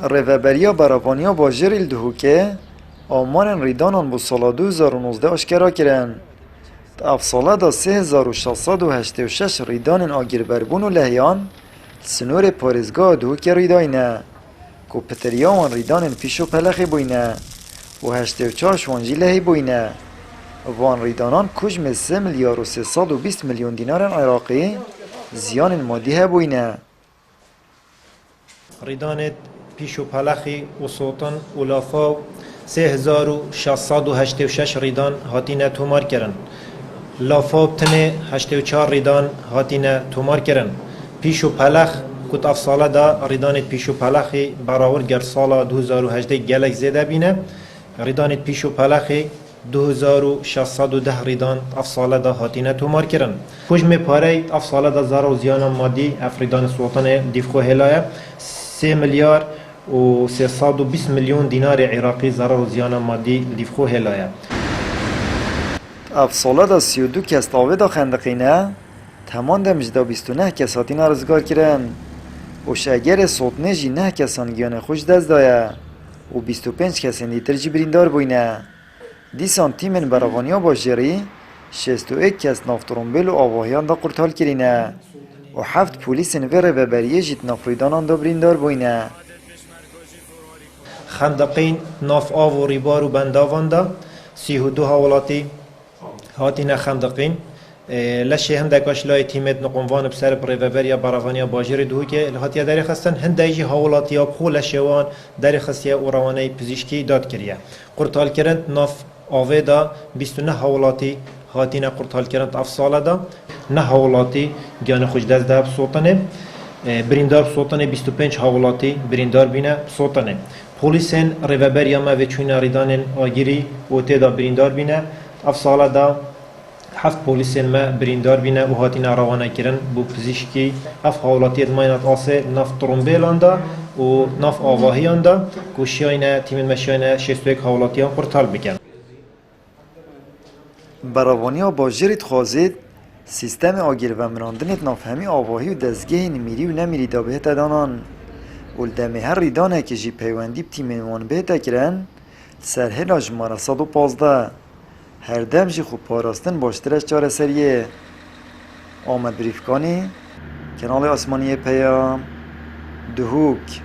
ریوبریا براوانیا باجر الدهوکه آمار ریدانان بو سال 2019 آشکارا کرن. افساله دا 3686 ریدان آگیربربون و لحیان سنور پارزگاه دهوکه ریداینه که پتریاوان ریدان پیشو پلخی بوینه و 84 شوانجی لحی بوینه. وان ریدانان کجم 3 میلیارد و 320 میلیون دینار عراقی زیان مادی هبوینه. ریدان پیشو پلخی و سوتن و لافاو 3686 ریدان هاتینه تومار کرن. لافاو تنه 84 ریدان هاتینه تومار کرن. پیشو پلخ کت افساله دا ریدان پیشو پلخی براور گر سال 2018 گلک زیده بینه. ریدان پیشو پلخی 2610 ریدان افساله دا هاتینه تومار کرن. کجم پاره افساله دا زار و زیان مادی افریدان سلطان دیفخو هلایه 3 میلیارد و 320 میلیون دینار عراقی ضرر و زیان مادی دیفخو هلایه. افساله دا 32 کس تاوه دا خندقینه تمان دا مجدا 29 کس هاتین ارزگار کرن و شگر سوتنه جی 9 کسان گیان خوش دست دایه و 25 کسان دیتر جی بریندار بوینه. دیسان تیمن براوانیا باجری 61 کس نافترومبیل و آواهیان دا قرطال کرینه و 7 پولیسن و ریوبریه جیت نافریدانان دا بریندار بوینه. خندقین ناف آو و ریبار و بنداوان دا 32 حوالاتی هاتین خندقین لشه هندکاش لای تیمت نقموان بسر ریوبریا براوانیا باجری دوه که هاتیا داری خستن هندیجی حوالاتی ها بخو لشهوان داری خستیه و روانه پزیشکی داد کریه. قرطال کرند ناف آوه دا 29 حوالاتی هاتین قرطال کرند افساله دا 9 حوالاتی گیان خوش دست ده بسوطنه بریندار بسوطنه 25 حوالاتی بریندار بینه بسوطنه. پولیسن ریوبریا ما و چون ریدان آگیری و تیدا بریندار بینه افساله دا 7 پولیسن ما بریندار بینه و هاتین روانه کرن بو پزیشکی اف حوالاتی ادماینات آسه ناف ترومبیلان دا و ناف آواهیان دا گوشیاینه تیمن مشیاینه 61 حوالاتی هم قرطال بکن. براوانیا باجریت خوازید سیستم آگیر و مراندنت نافهمی آواهی و دزگه نمیری و نمیری دا بهت دانان ولدمه هر ریدانه که جی پیوندی بتیمنوان بهت کرن سرهل جماره 115 هر دم جی خوب پاراستن باشترش چاره سریه. آمد بریفکانی کنال آسمانی پیام دهوک.